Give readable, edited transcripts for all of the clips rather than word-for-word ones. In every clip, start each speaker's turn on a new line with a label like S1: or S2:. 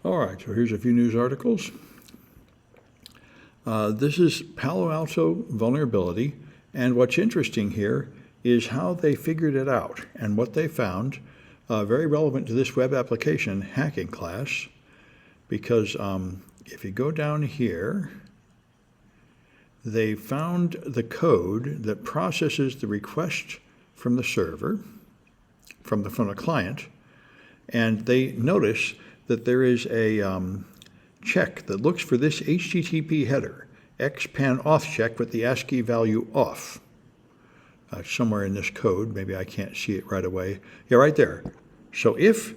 S1: All right, so here's a few news articles. This is Palo Alto vulnerability, and what's interesting here is how they figured it out and what they found, very relevant to this web application hacking class, because if you go down here, they found the code that processes the request from the server, from the client, and they notice that there is a check that looks for this HTTP header, xpan auth check with the ASCII value off. Somewhere in this code, maybe I can't see it right away. Yeah, right there. So if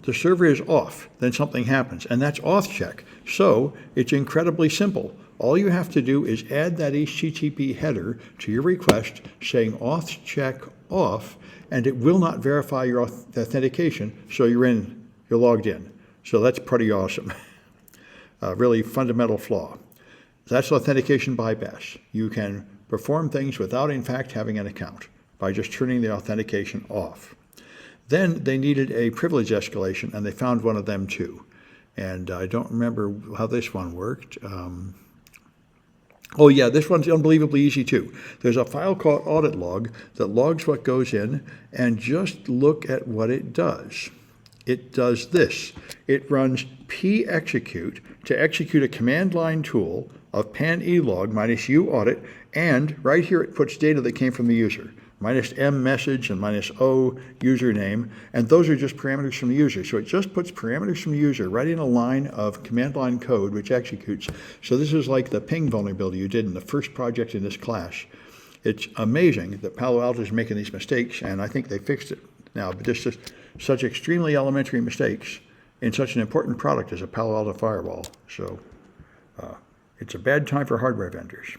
S1: the server is off, then something happens, and that's auth check. So it's incredibly simple. All you have to do is add that HTTP header to your request saying auth check off, and it will not verify your authentication, so you're logged in. So that's pretty awesome. Really fundamental flaw. That's authentication bypass. You can perform things without in fact having an account by just turning the authentication off. Then they needed a privilege escalation, and they found one of them too. And I don't remember how this one worked. Oh yeah, this one's unbelievably easy too. There's a file called audit log that logs what goes in, and just look at what it does. It does this. It runs pexecute to execute a command line tool of pan-elog minus u audit, and right here it puts data that came from the user, minus m message and minus o username, and those are just parameters from the user. So it just puts parameters from the user right in a line of command line code which executes. So this is like the ping vulnerability you did in the first project in this class. It's amazing that Palo Alto is making these mistakes, and I think they fixed it now, but this is such extremely elementary mistakes in such an important product as a Palo Alto firewall. So it's a bad time for hardware vendors.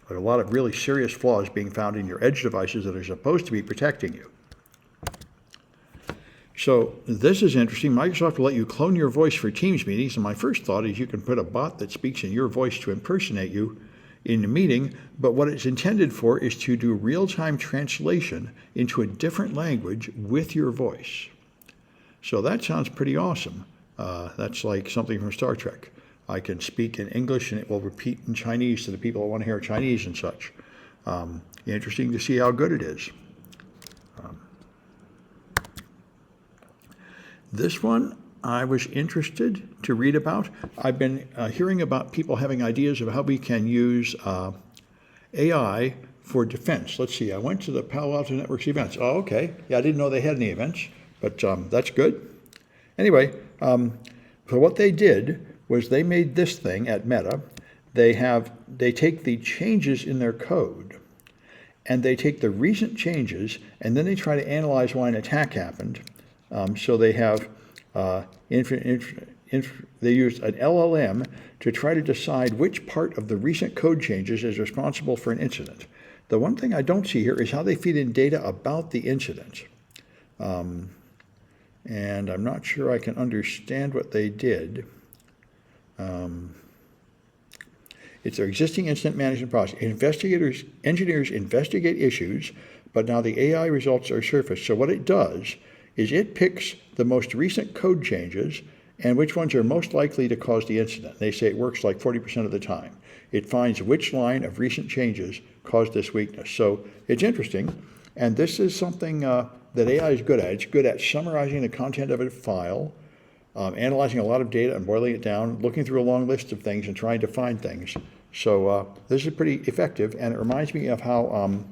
S1: There are a lot of really serious flaws being found in your edge devices that are supposed to be protecting you. So this is interesting. Microsoft will let you clone your voice for Teams meetings, and my first thought is you can put a bot that speaks in your voice to impersonate you in the meeting, but what it's intended for is to do real-time translation into a different language with your voice. So that sounds pretty awesome. That's like something from Star Trek. I can speak in English and it will repeat in Chinese to the people who want to hear Chinese and such. Interesting to see how good it is. This one I was interested to read about. I've been hearing about people having ideas of how we can use AI for defense. Let's see, I went to the Palo Alto Networks events. Oh, okay. Yeah, I didn't know they had any events, but that's good. Anyway, so what they did was they made this thing at Meta. They take the changes in their code, and they take the recent changes, and then they try to analyze why an attack happened. So they have they used an LLM to try to decide which part of the recent code changes is responsible for an incident. The one thing I don't see here is how they feed in data about the incident. And I'm not sure I can understand what they did. It's their existing incident management process. Engineers investigate issues, but now the AI results are surfaced. So what it does is it picks the most recent code changes and which ones are most likely to cause the incident. They say it works like 40% of the time. It finds which line of recent changes caused this weakness. So it's interesting, and this is something that AI is good at. It's good at summarizing the content of a file, analyzing a lot of data and boiling it down, looking through a long list of things and trying to find things. So this is pretty effective, and it reminds me of how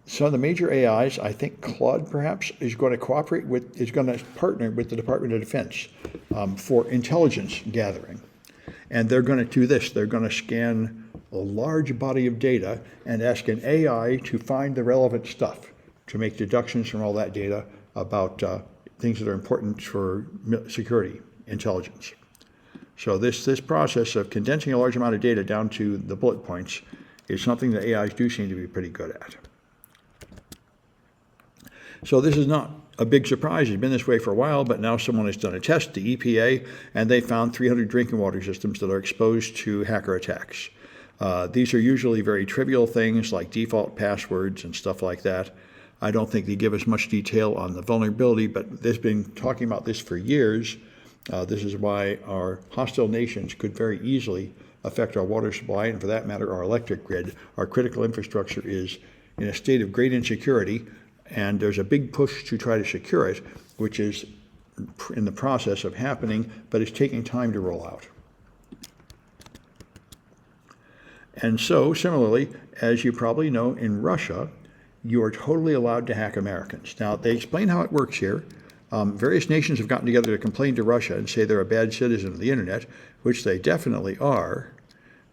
S1: some of the major AIs, I think Claude perhaps, is going to partner with the Department of Defense for intelligence gathering. And they're going to do this. They're going to scan a large body of data and ask an AI to find the relevant stuff, to make deductions from all that data about things that are important for security intelligence. So this process of condensing a large amount of data down to the bullet points is something that AIs do seem to be pretty good at. So this is not a big surprise. It's been this way for a while, but now someone has done a test, the EPA, and they found 300 drinking water systems that are exposed to hacker attacks. These are usually very trivial things like default passwords and stuff like that. I don't think they give us much detail on the vulnerability, but they've been talking about this for years, This is why our hostile nations could very easily affect our water supply, and for that matter, our electric grid. Our critical infrastructure is in a state of great insecurity, and there's a big push to try to secure it, which is in the process of happening, but it's taking time to roll out. And so, similarly, as you probably know, in Russia, you are totally allowed to hack Americans. Now, they explain how it works here. Various nations have gotten together to complain to Russia and say they're a bad citizen of the internet, which they definitely are.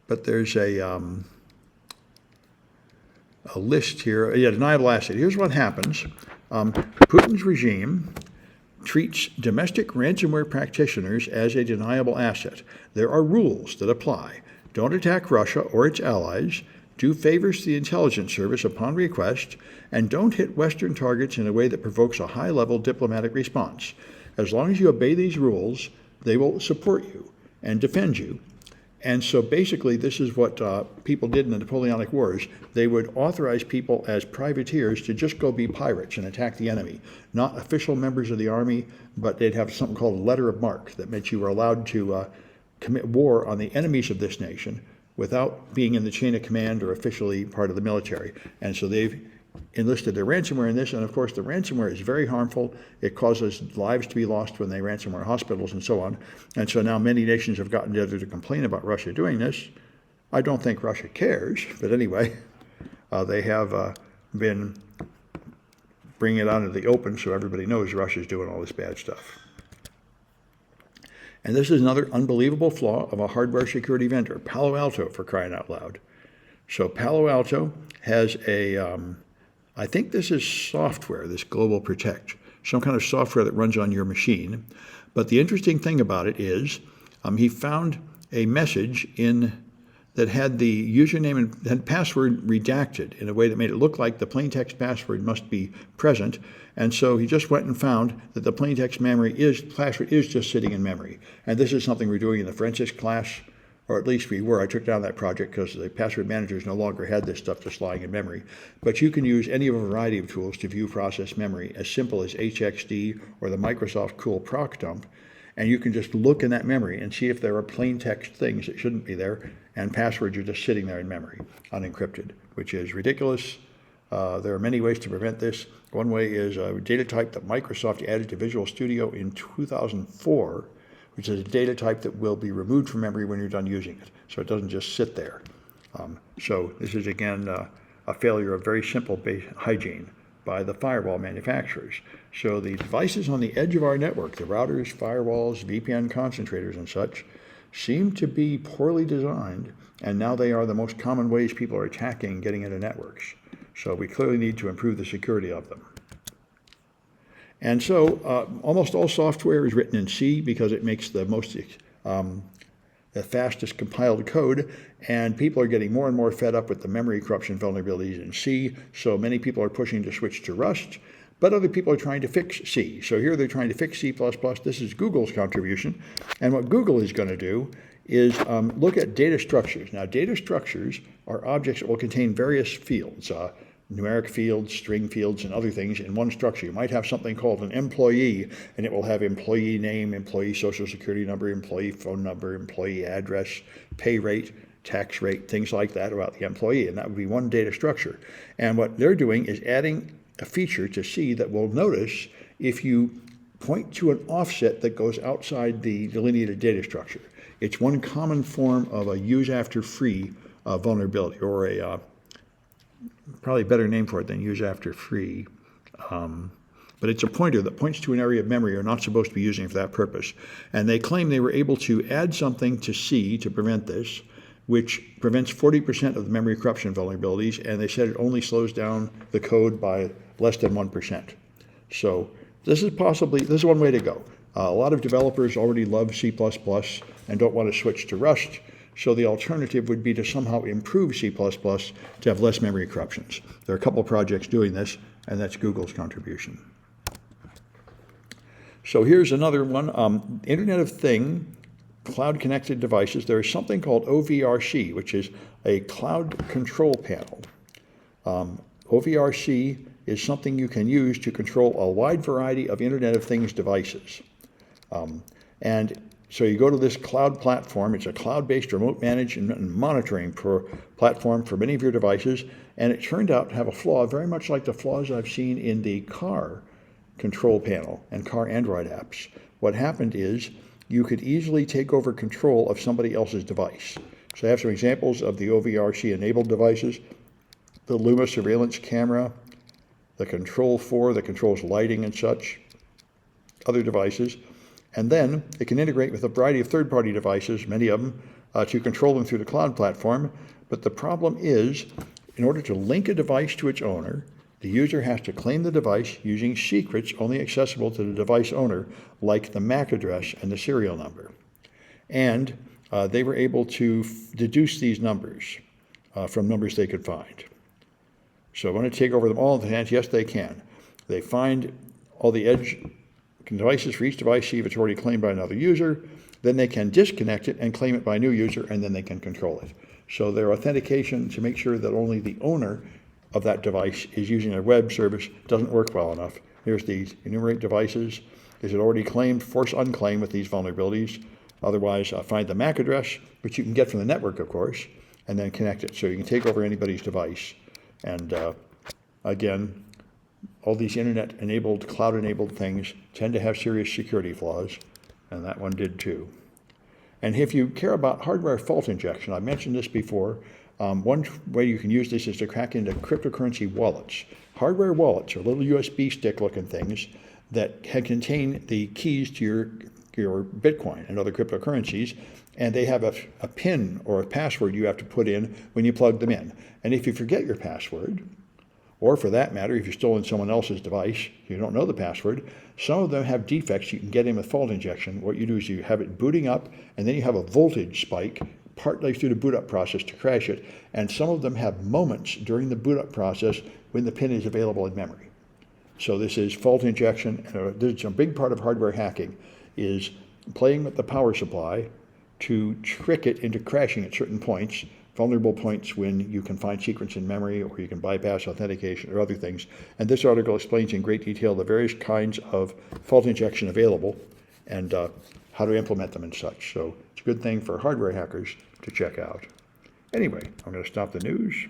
S1: But there's a list here. Yeah, deniable asset. Here's what happens. Putin's regime treats domestic ransomware practitioners as a deniable asset. There are rules that apply. Don't attack Russia or its allies. Do favors to the intelligence service upon request, and don't hit Western targets in a way that provokes a high-level diplomatic response. As long as you obey these rules, they will support you and defend you. And so basically, this is what people did in the Napoleonic Wars. They would authorize people as privateers to just go be pirates and attack the enemy. Not official members of the army, but they'd have something called a letter of marque that meant you were allowed to commit war on the enemies of this nation without being in the chain of command or officially part of the military. And so they've enlisted their ransomware in this, and of course the ransomware is very harmful. It causes lives to be lost when they ransomware hospitals and so on. And so now many nations have gotten together to complain about Russia doing this. I don't think Russia cares, but anyway, they have been bringing it out into the open so everybody knows Russia's doing all this bad stuff. And this is another unbelievable flaw of a hardware security vendor, Palo Alto, for crying out loud. So Palo Alto has a, I think this is software, this Global Protect, some kind of software that runs on your machine. But the interesting thing about it is he found a message that had the username and had password redacted in a way that made it look like the plaintext password must be present. And so he just went and found that the plaintext password is just sitting in memory. And this is something we're doing in the forensics class, or at least we were. I took down that project because the password managers no longer had this stuff just lying in memory. But you can use any of a variety of tools to view process memory, as simple as HXD or the Microsoft Cool Proc Dump. And you can just look in that memory and see if there are plain text things that shouldn't be there, and passwords are just sitting there in memory, unencrypted, which is ridiculous. There are many ways to prevent this. One way is a data type that Microsoft added to Visual Studio in 2004, which is a data type that will be removed from memory when you're done using it, so it doesn't just sit there. So this is, again, a failure of very simple hygiene by the firewall manufacturers. So the devices on the edge of our network, the routers, firewalls, VPN concentrators, and such, seem to be poorly designed, and now they are the most common ways people are attacking and getting into networks. So we clearly need to improve the security of them. And so almost all software is written in C because it makes the fastest compiled code, and people are getting more and more fed up with the memory corruption vulnerabilities in C, so many people are pushing to switch to Rust, but other people are trying to fix C. So here they're trying to fix C++. This is Google's contribution, and what Google is going to do is look at data structures. Now, data structures are objects that will contain various fields, numeric fields, string fields, and other things in one structure. You might have something called an employee, and it will have employee name, employee social security number, employee phone number, employee address, pay rate, tax rate, things like that about the employee, and that would be one data structure. And what they're doing is adding a feature to C that will notice if you point to an offset that goes outside the delineated data structure. It's one common form of a use after free vulnerability, or a probably better name for it than use after free. But it's a pointer that points to an area of memory you're not supposed to be using for that purpose. And they claim they were able to add something to C to prevent this, which prevents 40% of the memory corruption vulnerabilities, and they said it only slows down the code by less than 1%. So this is one way to go. A lot of developers already love C++ and don't want to switch to Rust, so the alternative would be to somehow improve C++ to have less memory corruptions. There are a couple of projects doing this, and that's Google's contribution. So here's another one, Internet of Things, cloud-connected devices. There is something called OVRC, which is a cloud control panel. OVRC is something you can use to control a wide variety of Internet of Things devices. And so you go to this cloud platform. It's a cloud-based remote management and monitoring platform for many of your devices. And it turned out to have a flaw very much like the flaws I've seen in the car control panel and car Android apps. What happened is you could easily take over control of somebody else's device. So I have some examples of the OVRC enabled devices, the Luma surveillance camera, the Control 4 that controls lighting and such, other devices. And then it can integrate with a variety of third-party devices, many of them, to control them through the cloud platform. But the problem is, in order to link a device to its owner, the user has to claim the device using secrets only accessible to the device owner, like the MAC address and the serial number. And they were able to deduce these numbers from numbers they could find. So I want to take over them all in the hands? Yes, they can. They find all the edge devices for each device, see if it's already claimed by another user. Then they can disconnect it and claim it by a new user, and then they can control it. So their authentication to make sure that only the owner of that device is using a web service doesn't work well enough. Here's these enumerate devices. Is it already claimed? Force unclaim with these vulnerabilities. Otherwise, find the MAC address, which you can get from the network, of course, and then connect it. So you can take over anybody's device. And again, all these internet-enabled, cloud-enabled things tend to have serious security flaws, and that one did too. And if you care about hardware fault injection, I mentioned this before, one way you can use this is to crack into cryptocurrency wallets. Hardware wallets are little USB stick-looking things that can contain the keys to your Bitcoin and other cryptocurrencies, and they have a PIN or a password you have to put in when you plug them in. And if you forget your password, or for that matter, if you're stolen someone else's device, you don't know the password, some of them have defects you can get in with fault injection. What you do is you have it booting up, and then you have a voltage spike partly through the boot up process to crash it. And some of them have moments during the boot up process when the PIN is available in memory. So this is fault injection. This is a big part of hardware hacking, is playing with the power supply to trick it into crashing at certain points, vulnerable points when you can find secrets in memory or you can bypass authentication or other things. And this article explains in great detail the various kinds of fault injection available and how to implement them and such. So it's a good thing for hardware hackers to check out. Anyway, I'm going to stop the news.